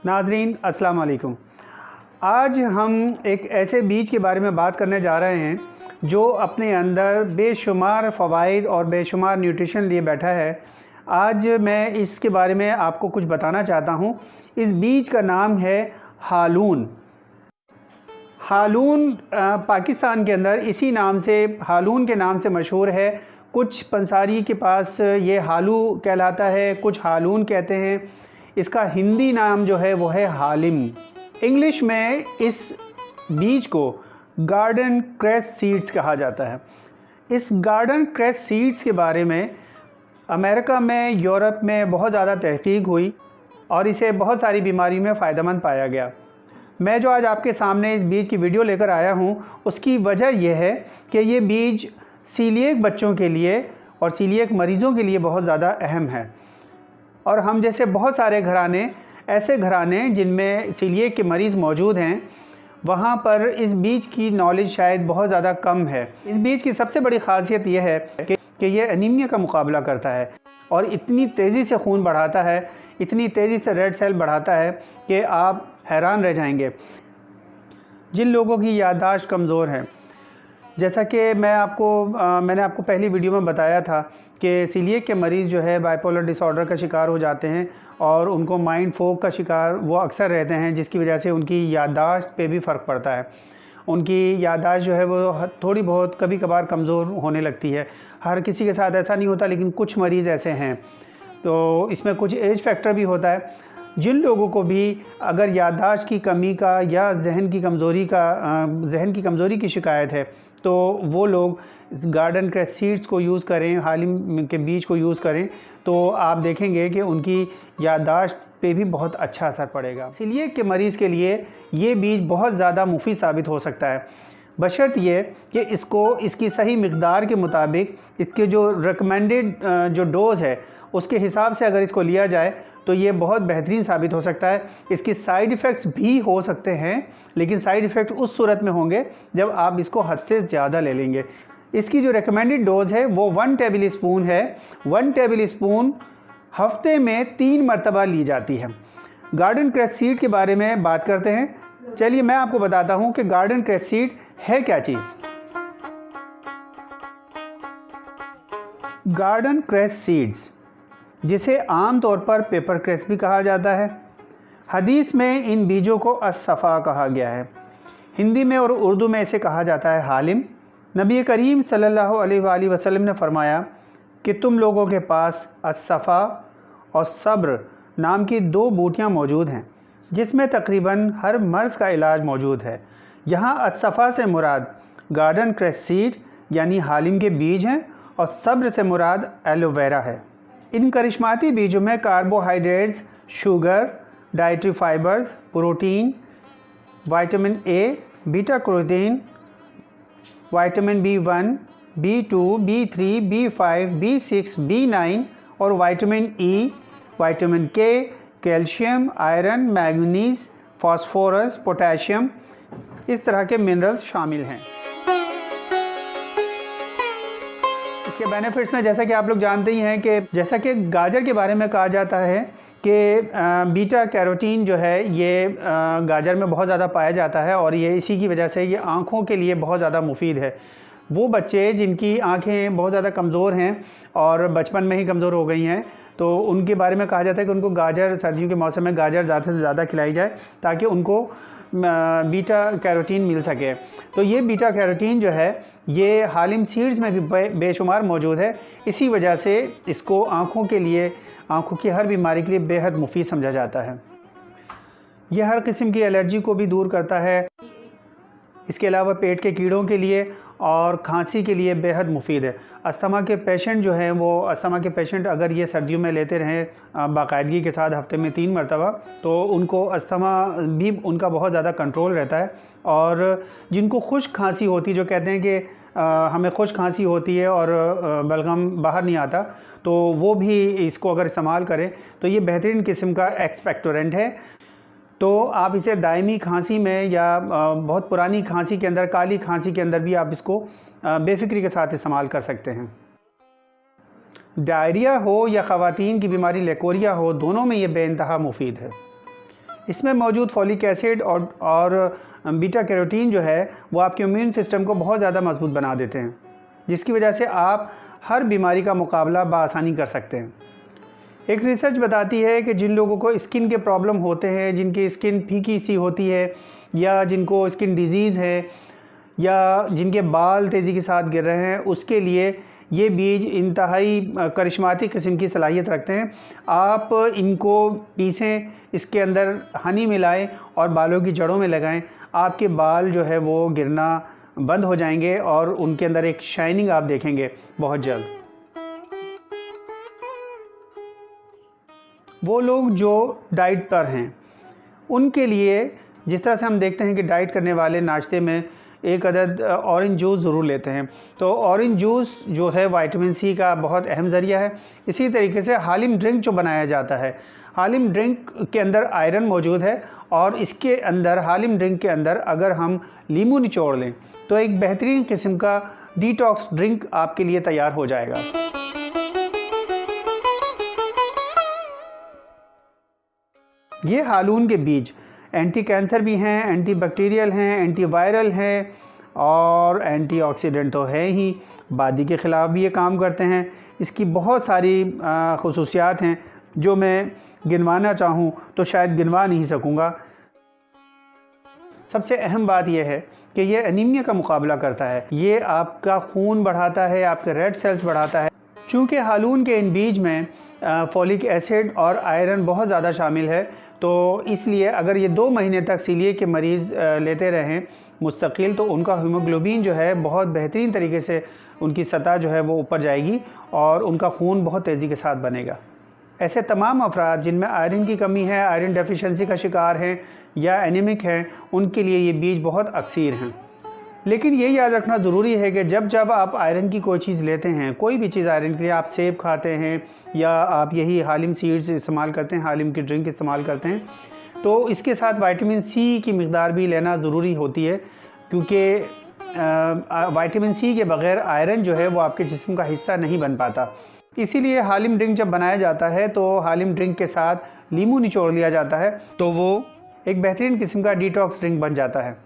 नाजरीन अस्सलाम वालेकुम। आज हम एक ऐसे बीज के बारे में बात करने जा रहे हैं जो अपने अंदर बेशुमार फ़वाइद और बेशुमार न्यूट्रिशन लिए बैठा है। आज मैं इसके बारे में आपको कुछ बताना चाहता हूँ। इस बीज का नाम है हालून। हालून पाकिस्तान के अंदर इसी नाम से, हालून के नाम से मशहूर है। कुछ पंसारी के पास ये हालू कहलाता है, कुछ हालून कहते हैं। इसका हिंदी नाम जो है वो है हालिम। इंग्लिश में इस बीज को गार्डन क्रेस सीड्स कहा जाता है। इस गार्डन क्रेस सीड्स के बारे में अमेरिका में, यूरोप में बहुत ज़्यादा तहकीक हुई और इसे बहुत सारी बीमारी में फ़ायदेमंद पाया गया। मैं जो आज आपके सामने इस बीज की वीडियो लेकर आया हूँ, उसकी वजह यह है कि ये बीज सीलिएक बच्चों के लिए और सीलिएक मरीज़ों के लिए बहुत ज़्यादा अहम है। और हम जैसे बहुत सारे घराने, ऐसे घराने जिनमें सीलिएक के मरीज़ मौजूद हैं, वहाँ पर इस बीज की नॉलेज शायद बहुत ज़्यादा कम है। इस बीज की सबसे बड़ी ख़ासियत यह है कि ये एनीमिया का मुकाबला करता है और इतनी तेज़ी से खून बढ़ाता है, इतनी तेज़ी से रेड सेल बढ़ाता है कि आप हैरान रह जाएंगे। जिन लोगों की याददाश्त कमज़ोर है, जैसा कि मैंने आपको पहली वीडियो में बताया था कि सीलिएक के मरीज़ जो है बाइपोलर डिसऑर्डर का शिकार हो जाते हैं और उनको माइंड फोक का शिकार वो अक्सर रहते हैं, जिसकी वजह से उनकी याददाश्त पे भी फ़र्क पड़ता है। उनकी याददाश्त जो है वो थोड़ी बहुत कभी कभार कमज़ोर होने लगती है। हर किसी के साथ ऐसा नहीं होता, लेकिन कुछ मरीज़ ऐसे हैं। तो इसमें कुछ एज फैक्टर भी होता है। जिन लोगों को भी अगर याददाश्त की कमी का या जहन की कमज़ोरी की शिकायत है, तो वो लोग गार्डन क्रेस सीड्स को यूज़ करें, हालिम के बीज को यूज़ करें, तो आप देखेंगे कि उनकी याददाश्त पे भी बहुत अच्छा असर पड़ेगा। सीलिएक के मरीज़ के लिए ये बीज बहुत ज़्यादा मुफीद साबित हो सकता है, बशर्त ये कि इसकी सही मिक़दार के मुताबिक, इसके जो रिकमेंडेड जो डोज़ है उसके हिसाब से अगर इसको लिया जाए तो ये बहुत बेहतरीन साबित हो सकता है। इसकी साइड इफ़ेक्ट्स भी हो सकते हैं, लेकिन साइड इफ़ेक्ट उस सूरत में होंगे जब आप इसको हद से ज़्यादा ले लेंगे। इसकी जो रिकमेंडेड डोज़ है वो 1 टेबल स्पून है। 1 टेबल स्पून हफ्ते में 3 मरतबा ली जाती है। गार्डन क्रेस सीड के बारे में बात करते हैं। चलिए मैं आपको बताता हूँ कि गार्डन क्रेस सीड है क्या चीज़। गार्डन क्रेस सीड्स, जिसे आम तौर पर पेपर क्रेस भी कहा जाता है, हदीस में इन बीजों को अस-सफ़ा कहा गया है। हिंदी में और उर्दू में इसे कहा जाता है हालिम। नबी करीम सल्लल्लाहु अलैहि वसल्लम ने फरमाया कि तुम लोगों के पास अस-सफ़ा और सब्र नाम की 2 बूटियाँ मौजूद हैं, जिसमें तकरीबन हर मर्ज़ का इलाज मौजूद है। यहाँ अस-सफ़ा से मुराद गार्डन क्रेस सीड यानी हालिम के बीज हैं और सब्र से मुराद एलोवेरा है। इन करिश्माती बीजों में carbohydrates, sugar, dietary fibres, protein, vitamin A, beta carotene, vitamin B1, B2, B3, B5, B6, B9 और विटामिन ई, विटामिन के, calcium, iron, manganese, phosphorus, potassium, इस तरह के मिनरल्स शामिल हैं। इसके बेनिफिट्स में जैसा कि आप लोग जानते ही हैं कि जैसा कि गाजर के बारे में कहा जाता है कि बीटा कैरोटीन जो है ये गाजर में बहुत ज़्यादा पाया जाता है और ये इसी की वजह से ये आँखों के लिए बहुत ज़्यादा मुफीद है। वो बच्चे जिनकी आँखें बहुत ज़्यादा कमज़ोर हैं और बचपन में ही कमज़ोर हो गई हैं, तो उनके बारे में कहा जाता है कि उनको गाजर, सर्दियों के मौसम में गाजर ज़्यादा से ज़्यादा खिलाई जाए ताकि उनको बीटा कैरोटीन मिल सके। तो ये बीटा कैरोटीन जो है ये हालिम सीड्स में भी बेशुमार मौजूद है। इसी वजह से इसको आँखों के लिए, आँखों की हर बीमारी के लिए बेहद मुफीद समझा जाता है। यह हर किस्म की एलर्जी को भी दूर करता है। इसके अलावा पेट के कीड़ों के लिए और खांसी के लिए बेहद मुफीद है। अस्थमा के पेशेंट जो हैं वो, अस्थमा के पेशेंट अगर ये सर्दियों में लेते रहें बाकायदगी के साथ हफ्ते में 3 मरतबा, तो उनको अस्थमा भी उनका बहुत ज़्यादा कंट्रोल रहता है। और जिनको खुश्क खांसी होती है, जो कहते हैं कि हमें खुश्क खांसी होती है और बलगम बाहर नहीं आता, तो वो भी इसको अगर इस्तेमाल करें तो ये बेहतरीन किस्म का एक्सपेक्टोरेंट है। तो आप इसे दायमी खांसी में या बहुत पुरानी खांसी के अंदर, काली खांसी के अंदर भी आप इसको बेफिक्री के साथ इस्तेमाल कर सकते हैं। डायरिया हो या ख़वातीन की बीमारी लेकोरिया हो, दोनों में ये बेइंतहा मुफीद है। इसमें मौजूद फॉलिक एसिड और बीटा कैरोटीन जो है वो आपके इम्यून सिस्टम को बहुत ज़्यादा मजबूत बना देते हैं, जिसकी वजह से आप हर बीमारी का मुकाबला बआसानी कर सकते हैं। एक रिसर्च बताती है कि जिन लोगों को स्किन के प्रॉब्लम होते हैं, जिनकी स्किन फीकी सी होती है, या जिनको स्किन डिजीज़ है, या जिनके बाल तेज़ी के साथ गिर रहे हैं, उसके लिए ये बीज इंतहाई करिश्माती किस्म की सलाहियत रखते हैं। आप इनको पीसें, इसके अंदर हनी मिलाएं और बालों की जड़ों में लगाएं, आपके बाल जो है वो गिरना बंद हो जाएंगे और उनके अंदर एक शाइनिंग आप देखेंगे बहुत जल्द। वो लोग जो डाइट पर हैं उनके लिए, जिस तरह से हम देखते हैं कि डाइट करने वाले नाश्ते में एक अदद ऑरेंज जूस ज़रूर लेते हैं, तो ऑरेंज जूस जो है विटामिन सी का बहुत अहम ज़रिया है। इसी तरीके से हालिम ड्रिंक जो बनाया जाता है, हालिम ड्रिंक के अंदर आयरन मौजूद है, और इसके अंदर हालिम ड्रिंक के अंदर अगर हम लीमू निचोड़ लें तो एक बेहतरीन किस्म का डिटॉक्स ड्रिंक आपके लिए तैयार हो जाएगा। ये हालून के बीज एंटी कैंसर भी हैं, एंटी बैक्टीरियल हैं, एंटी वायरल हैं और एंटीऑक्सीडेंट तो है ही, बादी के ख़िलाफ़ भी ये काम करते हैं। इसकी बहुत सारी ख़ुसूसियात हैं जो मैं गिनवाना चाहूँ तो शायद गिनवा नहीं सकूँगा। सबसे अहम बात यह है कि ये एनीमिया का मुकाबला करता है, ये आपका खून बढ़ाता है, आपके रेड सेल्स बढ़ाता है। चूँकि हालून के इन बीज में फॉलिक एसिड और आयरन बहुत ज़्यादा शामिल है, तो इसलिए अगर ये 2 महीने तक सीलिएक के मरीज़ लेते रहें मुस्तकिल, तो उनका हीमोग्लोबिन जो है बहुत बेहतरीन तरीके से उनकी सतह जो है वो ऊपर जाएगी और उनका खून बहुत तेज़ी के साथ बनेगा। ऐसे तमाम अफराद जिनमें आयरन की कमी है, आयरन डेफिशिएंसी का शिकार हैं या एनीमिक हैं, उनके लिए ये बीज बहुत अक्सीर हैं। लेकिन ये याद रखना ज़रूरी है कि जब आप आयरन की कोई चीज़ लेते हैं, कोई भी चीज़ आयरन के लिए, आप सेब खाते हैं या आप यही हालिम सीड्स इस्तेमाल करते हैं, हालिम की ड्रिंक इस्तेमाल करते हैं, तो इसके साथ विटामिन सी की मिक़दार भी लेना ज़रूरी होती है, क्योंकि विटामिन सी के बग़ैर आयरन जो है वो आपके जिस्म का हिस्सा नहीं बन पाता। इसीलिए हालिम ड्रिंक जब बनाया जाता है तो हालिम ड्रिंक के साथ लीमू निचोड़ लिया जाता है, तो वो एक बेहतरीन किस्म का डिटॉक्स ड्रिंक बन जाता है।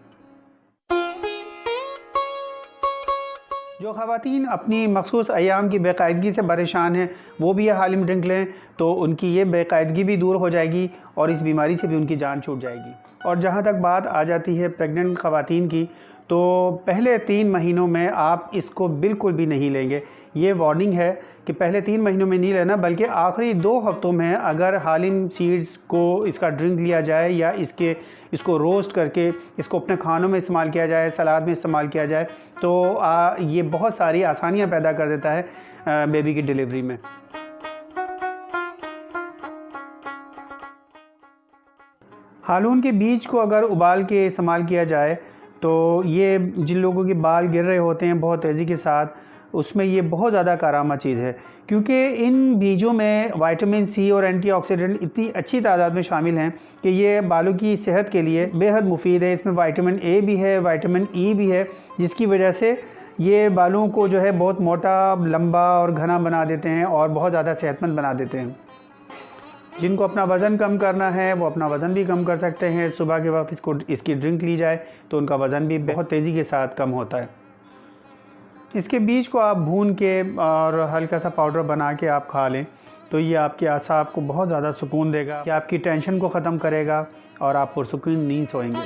जो ख़वातीन अपनी मखसूस अयाम की बेकायदगी से परेशान हैं, वो भी यह हालिम ड्रिंक लें तो उनकी ये बेकायदगी भी दूर हो जाएगी और इस बीमारी से भी उनकी जान छूट जाएगी। और जहाँ तक बात आ जाती है प्रेग्नेंट ख़वातीन की, तो पहले 3 महीनों में आप इसको बिल्कुल भी नहीं लेंगे। ये वार्निंग है कि पहले 3 महीनों में नहीं लेना, बल्कि आखिरी 2 हफ्तों में अगर हालिम सीड्स को इसका ड्रिंक लिया जाए या इसको रोस्ट करके इसको अपने खानों में इस्तेमाल किया जाए, सलाद में इस्तेमाल किया जाए, तो ये बहुत सारी आसानियाँ पैदा कर देता है बेबी की डिलीवरी में। हालून के बीज को अगर उबाल के इस्तेमाल किया जाए तो ये जिन लोगों के बाल गिर रहे होते हैं बहुत तेज़ी के साथ, उसमें ये बहुत ज़्यादा कारामा चीज़ है, क्योंकि इन बीजों में विटामिन सी और एंटीऑक्सीडेंट इतनी अच्छी तादाद में शामिल हैं कि ये बालों की सेहत के लिए बेहद मुफीद है। इसमें विटामिन ए भी है, विटामिन ई भी है, जिसकी वजह से ये बालों को जो है बहुत मोटा, लंबा और घना बना देते हैं और बहुत ज़्यादा सेहतमंद बना देते हैं। जिनको अपना वज़न कम करना है वो अपना वज़न भी कम कर सकते हैं। सुबह के वक्त इसकी ड्रिंक ली जाए तो उनका वज़न भी बहुत तेज़ी के साथ कम होता है। इसके बीज को आप भून के और हल्का सा पाउडर बना के आप खा लें तो ये आपके आसाब को बहुत ज़्यादा सुकून देगा, ये आपकी टेंशन को ख़त्म करेगा और आप पुरसुकून नींद सोएंगे।